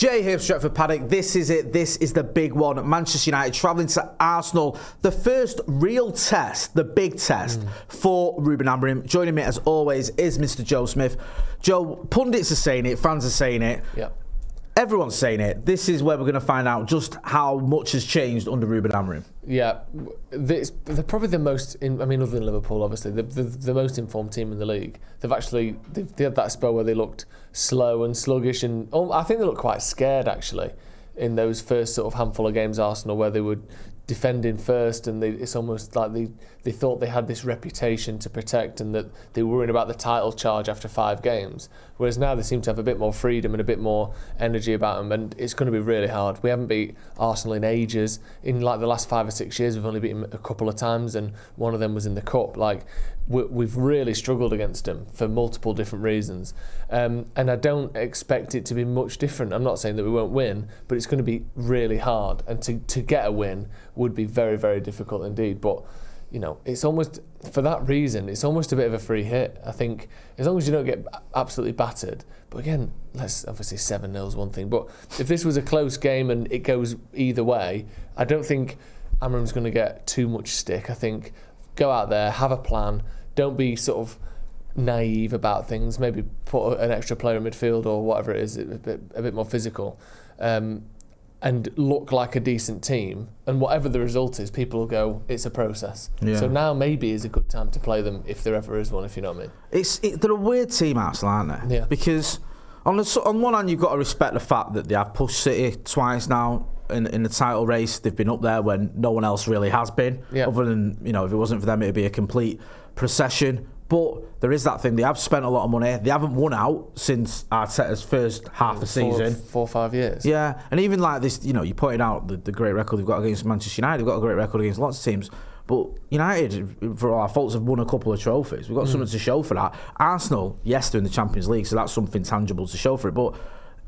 Jay here, Stretford, Paddock. This is it. This is the big one. Manchester United travelling to Arsenal. The first real test, the big test for Ruben Amorim. Joining me, as always, is Mr. Joe Smith. Joe, pundits are saying it, fans are saying it. Yep. Everyone's saying it. This is where we're going to find out just how much has changed under Ruben Amorim. Yeah, they're probably the most, other than Liverpool, obviously, the most informed team in the league. They had that spell where they looked slow and sluggish, and I think they looked quite scared, actually, in those first sort of handful of games, Arsenal, where they were defending first, and it's almost like they thought they had this reputation to protect and that they were worrying about the title charge after 5 games. Whereas now they seem to have a bit more freedom and a bit more energy about them, and it's going to be really hard. We haven't beat Arsenal in ages. In like the last 5 or 6 years, we've only beaten them a couple of times, and one of them was in the Cup. We've really struggled against them for multiple different reasons. And I don't expect it to be much different. I'm not saying that we won't win, but it's going to be really hard. And to get a win would be very, very difficult indeed. But, it's almost, for that reason, it's almost a bit of a free hit. I think as long as you don't get absolutely battered. But again, obviously 7-0 is one thing. But if this was a close game and it goes either way, I don't think Amorim's going to get too much stick. I think go out there, have a plan. Don't be sort of naive about things. Maybe put an extra player in midfield or whatever it is, a bit more physical, and look like a decent team. And whatever the result is, people will go, it's a process. Yeah. So now maybe is a good time to play them if there ever is one, if you know what I mean. They're a weird team, Arsenal, aren't they? Yeah. Because on one hand, you've got to respect the fact that they have pushed City twice now in the title race. They've been up there when no one else really has been. Yeah. Other than, if it wasn't for them, it'd be a complete procession. But there is that thing. They have spent a lot of money. They haven't won out since Arteta's first half of season. 4 or 5 years. Yeah. And even like this, you pointed out the great record they've got against Manchester United. They've got a great record against lots of teams. But United, for all our faults, have won a couple of trophies. We've got something to show for that. Arsenal, yes, they're in the Champions League, so that's something tangible to show for it. But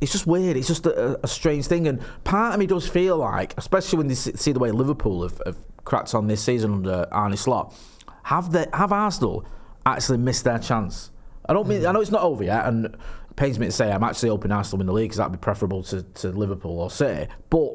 it's just weird. It's just a strange thing. And part of me does feel like, especially when they see the way Liverpool have cracked on this season under Arne Slot, have Arsenal actually missed their chance? I know it's not over yet, and it pains me to say I'm actually hoping Arsenal win the league because that'd be preferable to Liverpool or City. But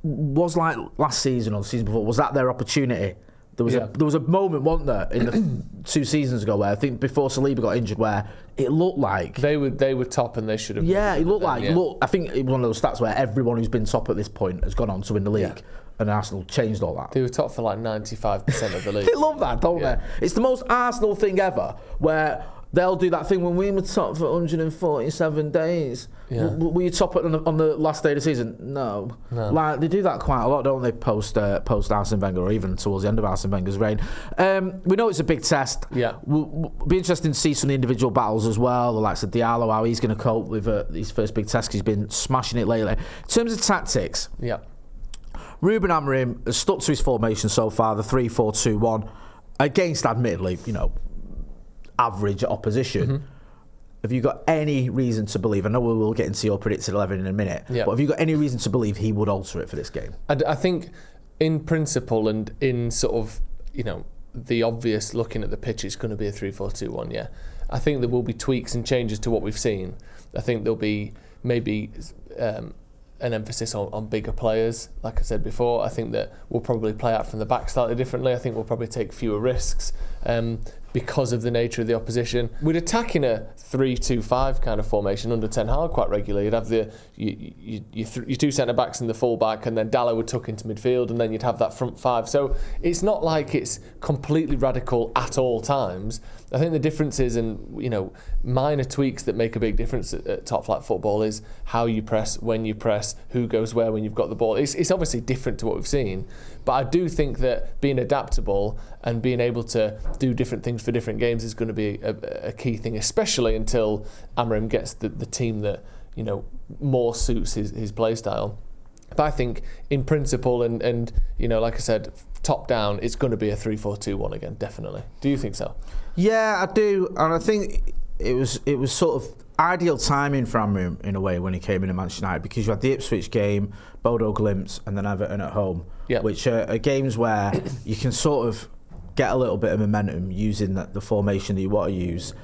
was like last season or the season before, was that their opportunity? There was a moment, wasn't there, in the 2 seasons ago where I think before Saliba got injured, where it looked like they were top and they should have. Yeah, it looked like. Yeah. I think it was one of those stats where everyone who's been top at this point has gone on to win the league. Yeah. And Arsenal changed all that. They were top for like 95% of the league. They love that, don't they? It's the most Arsenal thing ever, where they'll do that thing when we were top for 147 days. Yeah. Were you top on the last day of the season? No. Like, they do that quite a lot, don't they, post Arsene Wenger, or even towards the end of Arsene Wenger's reign. We know it's a big test. Yeah. We'll be interesting to see some of the individual battles as well, the likes of Diallo, how he's going to cope with his first big test, because he's been smashing it lately. In terms of tactics, Ruben Amorim has stuck to his formation so far, the 3-4-2-1, against, admittedly, average opposition. Have you got any reason to believe, I know we will get into your predicted 11 in a minute, but have you got any reason to believe he would alter it for this game? I think in principle and in sort of, the obvious looking at the pitch, it's going to be a 3-4-2-1, yeah. I think there will be tweaks and changes to what we've seen. I think there'll be maybe an emphasis on bigger players. Like I said before, I think that we'll probably play out from the back slightly differently. I think we'll probably take fewer risks because of the nature of the opposition. We'd attack in a 3-2-5 kind of formation under Ten Hag quite regularly. You'd have your 2 centre-backs and the full-back, and then Dallo would tuck into midfield, and then you'd have that front 5. So it's not like it's completely radical at all times. I think the difference is, and minor tweaks that make a big difference at top flight football is how you press, when you press, who goes where when you've got the ball. It's obviously different to what we've seen, but I do think that being adaptable and being able to do different things for different games is going to be a key thing, especially until Amorim gets the team that more suits his play style. But I think in principle and like I said, top down, it's going to be a 3-4-2-1 again, definitely. Do you think so? Yeah, I do, and I think it was sort of ideal timing for Amorim in a way when he came into Manchester United, because you had the Ipswich game, Bodo Glimt, and then Everton at home, which are games where you can sort of get a little bit of momentum using the formation that you want to use,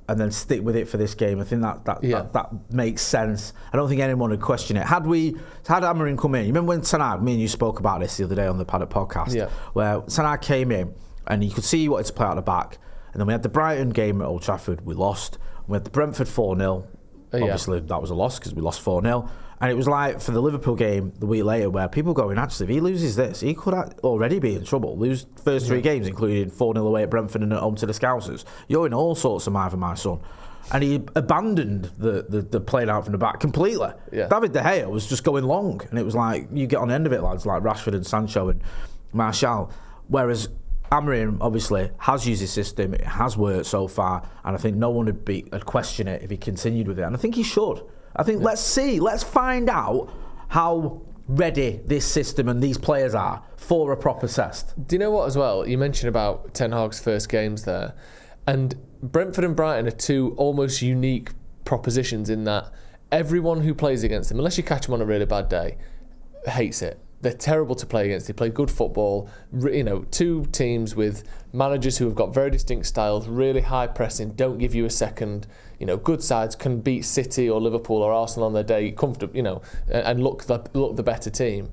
and then stick with it for this game. I think that makes sense. I don't think anyone would question it. Had Amorim come in, you remember when Tanag, me and you spoke about this the other day on the Paddock podcast, where Tanag came in and you could see he wanted to play out the back, and then we had the Brighton game at Old Trafford, we lost. We had the Brentford 4-0. Obviously, that was a loss because we lost 4-0. And it was like for the Liverpool game the week later where people going, actually, if he loses this, he could already be in trouble. Lose first 3 games, including 4-0 away at Brentford and at home to the Scousers. You're in all sorts of mire, my son. And he abandoned the playing out from the back completely. Yeah. David De Gea was just going long. And it was like, you get on the end of it, lads, like Rashford and Sancho and Martial. Whereas Amorim obviously has used his system, it has worked so far, and I think no one would question it if he continued with it. And I think he should. I think let's find out how ready this system and these players are for a proper test. Do you know what as well? You mentioned about Ten Hag's first games there, and Brentford and Brighton are 2 almost unique propositions in that everyone who plays against them, unless you catch them on a really bad day, hates it. They're terrible to play against. They play good football. 2 teams with managers who have got very distinct styles, really high pressing, don't give you a second. Good sides can beat City or Liverpool or Arsenal on their day, comfortable, and look the better team.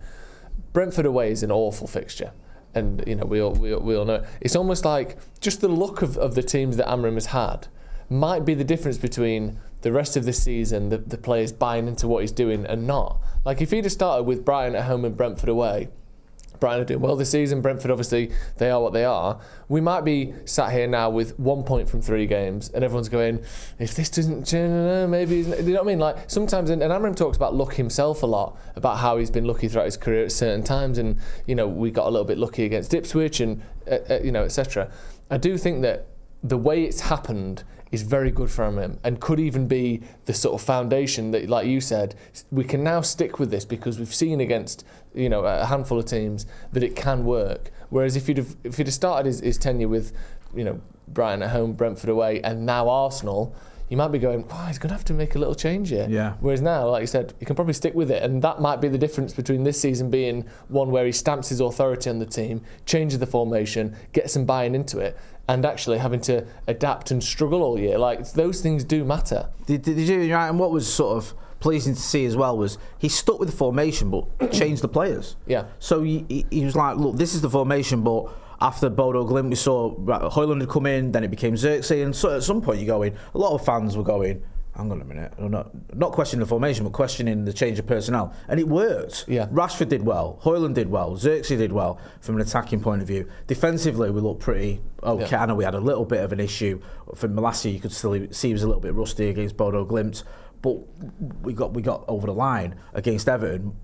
Brentford away is an awful fixture, and we all know it. It's almost like just the look of the teams that Amorim has had might be the difference between the rest of the season, the players buying into what he's doing and not. Like if he'd have started with Brighton at home and Brentford away, Brighton are doing well this season, Brentford obviously, they are what they are. We might be sat here now with 1 point from 3 games and everyone's going, if this doesn't, maybe, you know what I mean? Like sometimes, and Amorim talks about luck himself a lot, about how he's been lucky throughout his career at certain times, and we got a little bit lucky against Ipswich and etc. I do think that the way it's happened is very good for him and could even be the sort of foundation that, like you said, we can now stick with this because we've seen against a handful of teams that it can work. Whereas if he'd have started his tenure with Brighton at home, Brentford away, and now Arsenal, you might be going, he's going to have to make a little change here. Yeah. Whereas now, like you said, he can probably stick with it, and that might be the difference between this season being one where he stamps his authority on the team, changes the formation, gets some buy-in into it, and actually having to adapt and struggle all year. Like, those things do matter. Did you, right? And what was sort of pleasing to see as well was he stuck with the formation but changed the players. Yeah. So he was like, look, this is the formation, but after Bodo Glimt, we saw Hojlund had come in, then it became Xerxes, and so at some point a lot of fans were going, hang on a minute, not questioning the formation, but questioning the change of personnel. And it worked. Yeah. Rashford did well, Hojlund did well, Xerxes did well from an attacking point of view. Defensively, we looked pretty okay. Yeah. I know we had a little bit of an issue. From Malacia, you could still see he was a little bit rusty against Bodo Glimt, but we got over the line against Everton.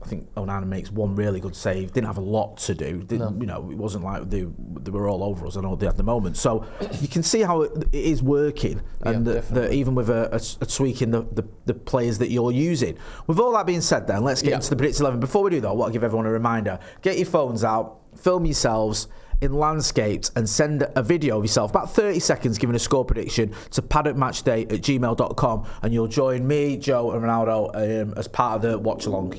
I think Onana makes one really good save. Didn't have a lot to do. It wasn't like they were all over us. I know they had the moment. So you can see how it is working, and that even with a tweak in the players that you're using. With all that being said, then let's get into the Predicted 11. Before we do that, I want to give everyone a reminder: get your phones out, film yourselves in landscapes and send a video of yourself, about 30 seconds, giving a score prediction to paddockmatchday@gmail.com, and you'll join me, Joe and Ronaldo as part of the watch along.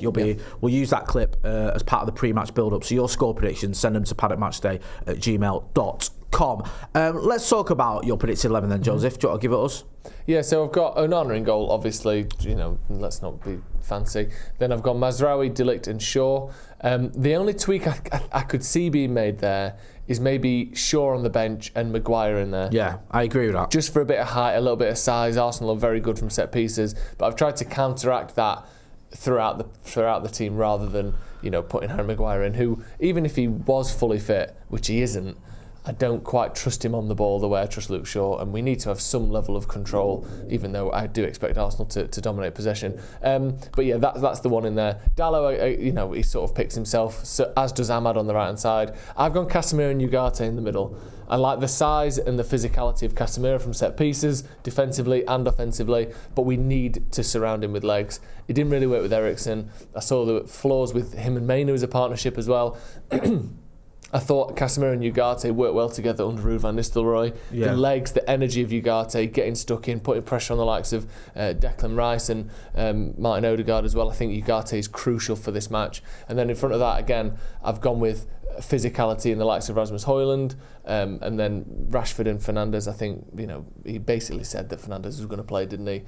We'll use that clip as part of the pre-match build-up. So your score predictions, send them to paddockmatchday@gmail.com. Let's talk about your Predicted 11 then, Joseph. Do you want to give it us? Yeah, so I've got Onana in goal, obviously, let's not be fancy. Then I've got Mazraoui, De Ligt and Shaw. The only tweak I could see being made there is maybe Shaw on the bench and Maguire in there. Yeah, I agree with that. Just for a bit of height, a little bit of size. Arsenal are very good from set pieces, but I've tried to counteract that throughout the team rather than putting Harry Maguire in, who, even if he was fully fit, which he isn't, I don't quite trust him on the ball the way I trust Luke Shaw, and we need to have some level of control, even though I do expect Arsenal to dominate possession. But yeah, that's the one in there. Dalot, he sort of picks himself, so, as does Ahmad on the right-hand side. I've gone Casemiro and Ugarte in the middle. I like the size and the physicality of Casemiro from set pieces, defensively and offensively, but we need to surround him with legs. It didn't really work with Eriksen. I saw the flaws with him and Mainu as a partnership as well. I thought Casemiro and Ugarte worked well together under Ruben van Nistelrooy. Yeah. The legs, the energy of Ugarte, getting stuck in, putting pressure on the likes of Declan Rice and Martin Odegaard as well. I think Ugarte is crucial for this match. And then in front of that, again, I've gone with physicality in the likes of Rasmus Hojlund, and then Rashford and Fernandes. I think he basically said that Fernandes was going to play, didn't he?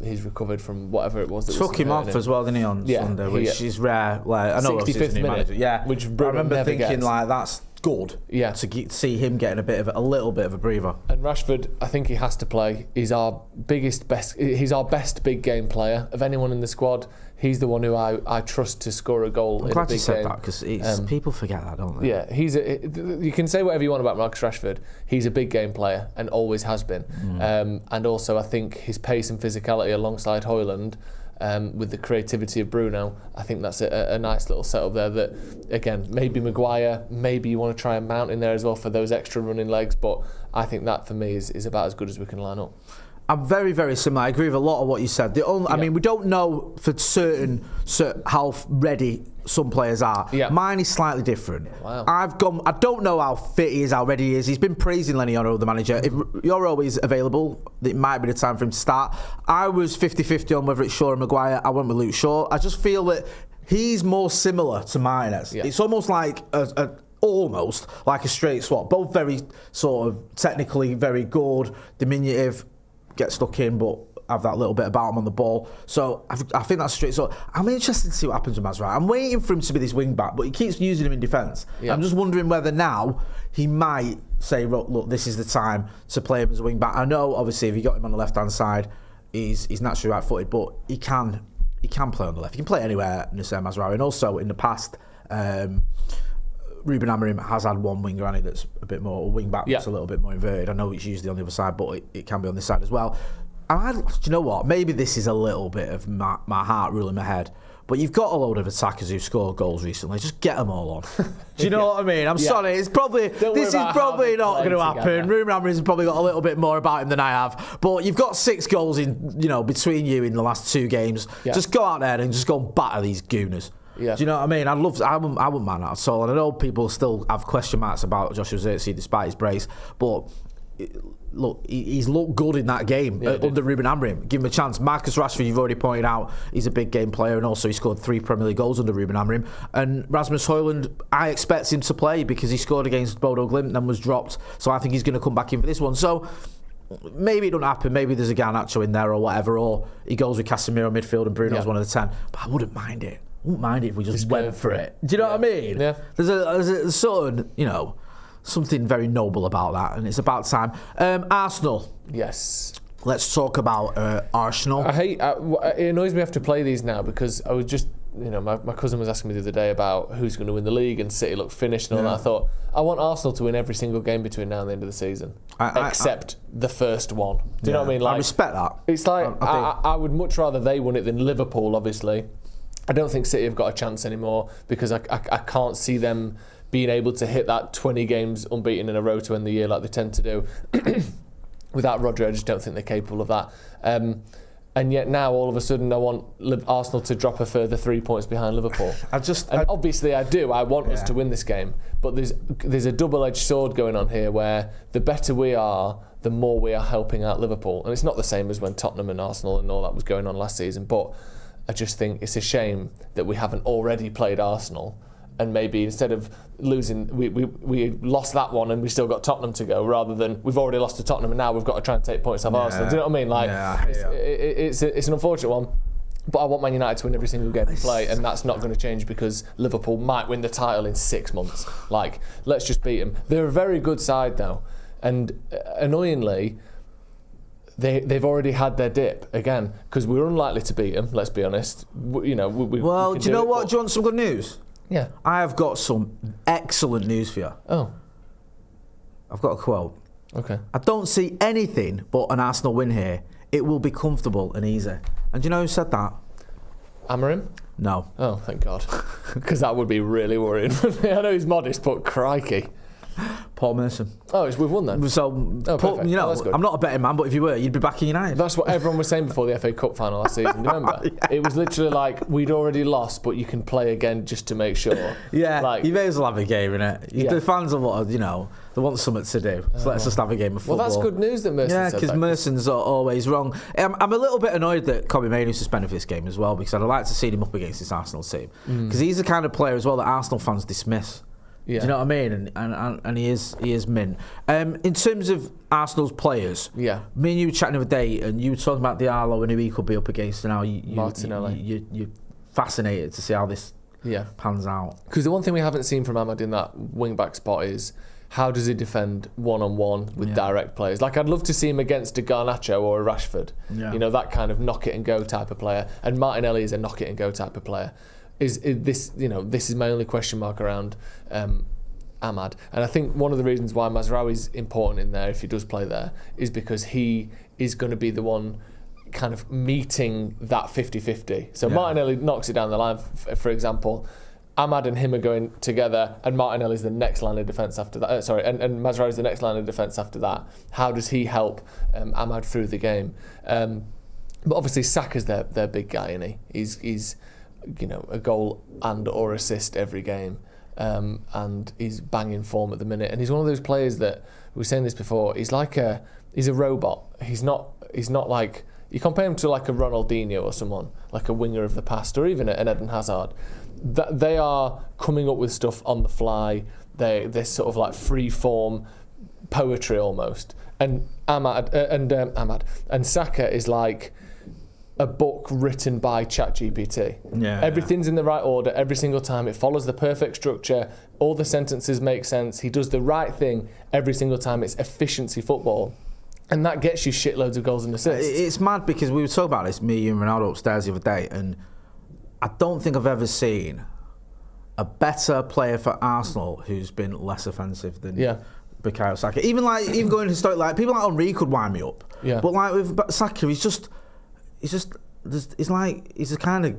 He's recovered from whatever it was. That took him off as well, didn't he, on Sunday, which is rare. Like, I know 65th minute, manager. Yeah, which I remember thinking gets. like that's good. Yeah, to see him getting a little bit of a breather. And Rashford, I think he has to play. He's our He's our best big game player of anyone in the squad. He's the one who I trust to score a goal. I'm glad you said that, because people forget that, don't they? Yeah, you can say whatever you want about Marcus Rashford. He's a big game player and always has been. And also, I think his pace and physicality alongside Hojlund, with the creativity of Bruno, I think that's a nice little setup there. That again, maybe Maguire, maybe you want to try and mount in there as well for those extra running legs. But I think that for me is about as good as we can line up. I'm very, very similar. I agree with a lot of what you said. I mean, we don't know for certain how ready some players are. Yeah. Mine is slightly different. Wow. I don't know how fit he is, how ready he is. He's been praising Lenny Yoro, the manager. If Yoro is available, it might be the time for him to start. I was 50-50 on whether it's Shaw or Maguire. I went with Luke Shaw. I just feel that he's more similar to Mahrez. Yeah. It's almost like almost like a straight swap. Both very sort of technically very good, diminutive, get stuck in, but have that little bit about him on the ball. So I think that's straight. So I'm interested to see what happens with Mazraoui. I'm waiting for him to be this wing back, but he keeps using him in defence. Yeah. I'm just wondering whether now he might say, look, this is the time to play him as a wing back. I know, obviously, if you got him on the left hand side, he's naturally right footed, but he can play on the left. He can play anywhere, Nusayr Mazraoui. And also in the past, Ruben Amorim has had one winger, and that's a bit more, a wing back that's a little bit more inverted. I know it's usually on the other side, but it can be on this side as well. And do you know what? Maybe this is a little bit of my heart ruling my head, but you've got a load of attackers who've scored goals recently. Just get them all on. Do you know what I mean? I'm sorry. This is probably not going to happen. Ruben Amorim's probably got a little bit more about him than I have. But you've got 6 goals between you in the last 2 games. Yeah. Just go out there and just go and batter these gooners. Yeah. Do you know what I mean? I wouldn't mind that at all. And I know people still have question marks about Joshua Zirkzee despite his brace, but look, he's looked good in that game under Ruben Amorim. Give him a chance. Marcus Rashford, you've already pointed out, he's a big game player, and also he scored 3 Premier League goals under Ruben Amorim. And Rasmus Hojlund, I expect him to play because he scored against Bodo Glimt and then was dropped. So I think he's going to come back in for this one. So maybe it don't happen. Maybe there's a Garnacho in there or whatever, or he goes with Casemiro midfield and Bruno's one of the 10. But I wouldn't mind it. I wouldn't mind it if we just went for it. Do you know what I mean? Yeah. There's a sort of, something very noble about that, and it's about time. Arsenal. Yes. Let's talk about Arsenal. It annoys me I have to play these now because I was just, my cousin was asking me the other day about who's going to win the league, and City looked finished and all that. I thought, I want Arsenal to win every single game between now and the end of the season, except the first one. Do you know what I mean? Like, I respect that. It's like, I would much rather they won it than Liverpool, obviously. I don't think City have got a chance anymore because I can't see them being able to hit that 20 games unbeaten in a row to end the year like they tend to do. Without Rodri, I just don't think they're capable of that. And yet now, all of a sudden, I want Arsenal to drop a further 3 points behind Liverpool. Obviously I do. I want us to win this game. But there's a double-edged sword going on here where the better we are, the more we are helping out Liverpool. And it's not the same as when Tottenham and Arsenal and all that was going on last season. But I just think it's a shame that we haven't already played Arsenal, and maybe instead of losing, we lost that one and we still got Tottenham to go, rather than we've already lost to Tottenham and now we've got to try and take points off Arsenal. Do you know what I mean? Like, it's an unfortunate one, but I want Man United to win every single game they play, and that's not going to change because Liverpool might win the title in 6 months. Like, let's just beat them. They're a very good side though, and annoyingly, They've already had their dip again because we're unlikely to beat them. Let's be honest. Do you know what? Do you want some good news? Yeah. I have got some excellent news for you. Oh. I've got a quote. Okay. I don't see anything but an Arsenal win here. It will be comfortable and easy. And do you know who said that? Amorim? No. Oh, thank God. Because that would be really worrying. I know he's modest, but crikey. Paul Merson. Oh, we've won then. So, I'm not a betting man, but if you were, you'd be back in United. That's what everyone was saying before the FA Cup final last season. Do you remember? It was literally like, we'd already lost, but you can play again just to make sure. Yeah, you may as well have a game, innit? The fans are they want something to do. So let's just have a game of football. Well, that's good news that Merson said that. Yeah, because Merson's always wrong. I'm a little bit annoyed that Kobbie Mainoo's suspended for this game as well, because I'd like to see him up against this Arsenal team. Because he's the kind of player as well that Arsenal fans dismiss. Yeah. Do you know what I mean? And he is mint. In terms of Arsenal's players, yeah, me and you were chatting the other day, and you were talking about Diallo and who he could be up against, and how Martinelli. You're fascinated to see how this pans out. Because the one thing we haven't seen from Ahmad in that wing-back spot is how does he defend one-on-one with direct players? Like, I'd love to see him against a Garnacho or a Rashford. Yeah. You know, that kind of knock-it-and-go type of player. And Martinelli is a knock-it-and-go type of player. Is this, you know, this is my only question mark around Ahmad. And I think one of the reasons why Mazraoui's important in there, if he does play there, is because he is going to be the one kind of meeting that 50-50. So Martinelli knocks it down the line, for example. Ahmad and him are going together, and Martinelli's the next line of defence after that. And Mazraoui's the next line of defence after that. How does he help Ahmad through the game? But obviously Saka's their big guy, isn't he? He's you know, a goal and or assist every game, and he's banging form at the minute. And he's one of those players that, we were saying this before, he's a robot. He's not like, you compare him to like a Ronaldinho or someone, like a winger of the past, or even an Eden Hazard. That they are coming up with stuff on the fly. They're sort of like free form poetry almost. And Ahmad and Saka is like a book written by ChatGPT. Everything's in the right order every single time. It follows the perfect structure. All the sentences make sense. He does the right thing every single time. It's efficiency football. And that gets you shitloads of goals and assists. It's mad because we were talking about this, me and Ronaldo upstairs the other day, and I don't think I've ever seen a better player for Arsenal who's been less offensive than Bukayo Saka. Even going historic, like people like Henry could wind me up. Yeah. But like with Saka, he's the kind of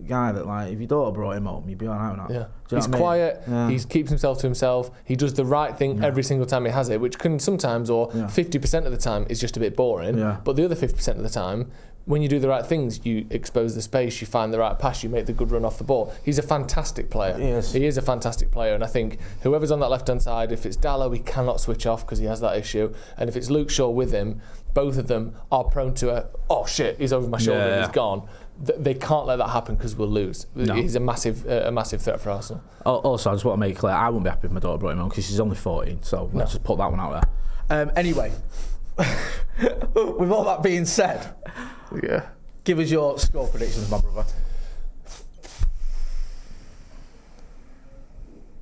guy that, like, if your daughter brought him home, you'd be all right with that. Yeah. He's quiet. Yeah. He keeps himself to himself. He does the right thing every single time he has it, which can sometimes, or 50% of the time, is just a bit boring. Yeah. But the other 50% of the time, when you do the right things, you expose the space, you find the right pass, you make the good run off the ball. He's a fantastic player. Yes. He is a fantastic player, and I think whoever's on that left-hand side, if it's Dallo, he cannot switch off because he has that issue, and if it's Luke Shaw with him, both of them are prone to oh shit, he's over my shoulder and he's gone. They can't let that happen because we'll lose. No. He's a massive threat for Arsenal. Also, I just want to make it clear, I wouldn't be happy if my daughter brought him home because she's only 14, so let's just put that one out there. Anyway, with all that being said, give us your score predictions, my brother.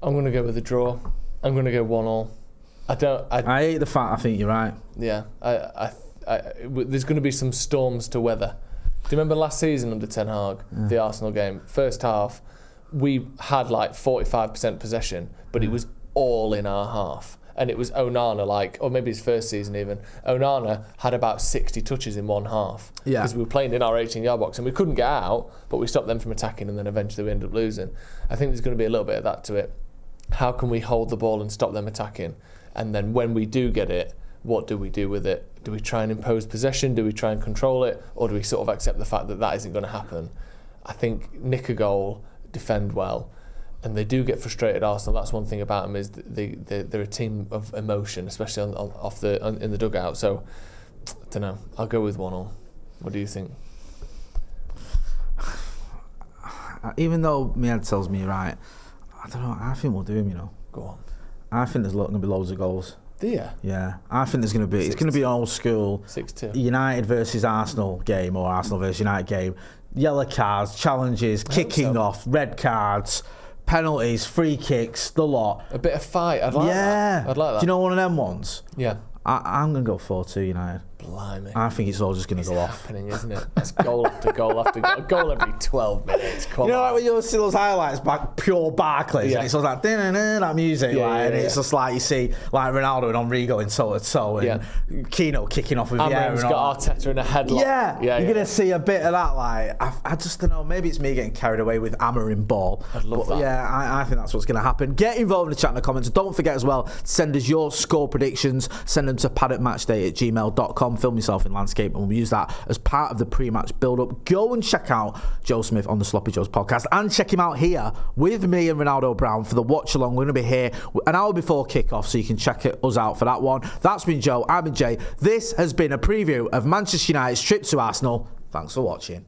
I'm going to go with a draw. I'm going to go 1-1. I hate the fact I think you're right. Yeah, there's going to be some storms to weather. Do you remember last season under Ten Hag, the Arsenal game? First half, we had like 45% possession, but it was all in our half. And it was Onana, or maybe his first season even. Onana had about 60 touches in one half. Yeah. Because we were playing in our 18-yard box and we couldn't get out, but we stopped them from attacking and then eventually we ended up losing. I think there's going to be a little bit of that to it. How can we hold the ball and stop them attacking? And then when we do get it, what do we do with it? Do we try and impose possession? Do we try and control it? Or do we sort of accept the fact that that isn't going to happen? I think nick a goal, defend well. And they do get frustrated, Arsenal. That's one thing about them, is they're a team of emotion, especially in the dugout. So, I don't know. I'll go with 1-1. What do you think? Even though my head tells me you're right, I don't know. I think we'll do him, you know. Go on. I think there's going to be loads of goals. Do you? Yeah. I think there's going to be... It's going to be an old school 6-2 United versus Arsenal game, or Arsenal versus United game. Yellow cards, challenges, kicking off, red cards, penalties, free kicks, the lot. A bit of fight. I'd like that. I'd like that. Do you know one of them ones? Yeah. I'm going to go 4-2 United. Blimey. I think it's all just going to go off. It's happening, isn't it? That's goal after goal after goal. Goal every 12 minutes. Come on. You know, like when you see those highlights back, pure Barclays, and it's all like, that music, and it's just like you see like Ronaldo and Henry going toe-to-toe, and Keno kicking off with Vieira. Amorim's got Arteta in a headlock. You're going to see a bit of that. Like, I just don't know, maybe it's me getting carried away with Amorim ball. I'd love that. Yeah, I think that's what's going to happen. Get involved in the chat in the comments. Don't forget as well, send us your score predictions. Send them to paddockmatchday@gmail.com. Film yourself in landscape, and we'll use that as part of the pre-match build-up. Go and check out Joe Smith on the Sloppy Joes podcast, and check him out here with me and Ronaldo Brown for the watch-along. We're going to be here an hour before kick-off, so you can check us out for that one. That's been Joe. I've been Jay. This has been a preview of Manchester United's trip to Arsenal. Thanks for watching.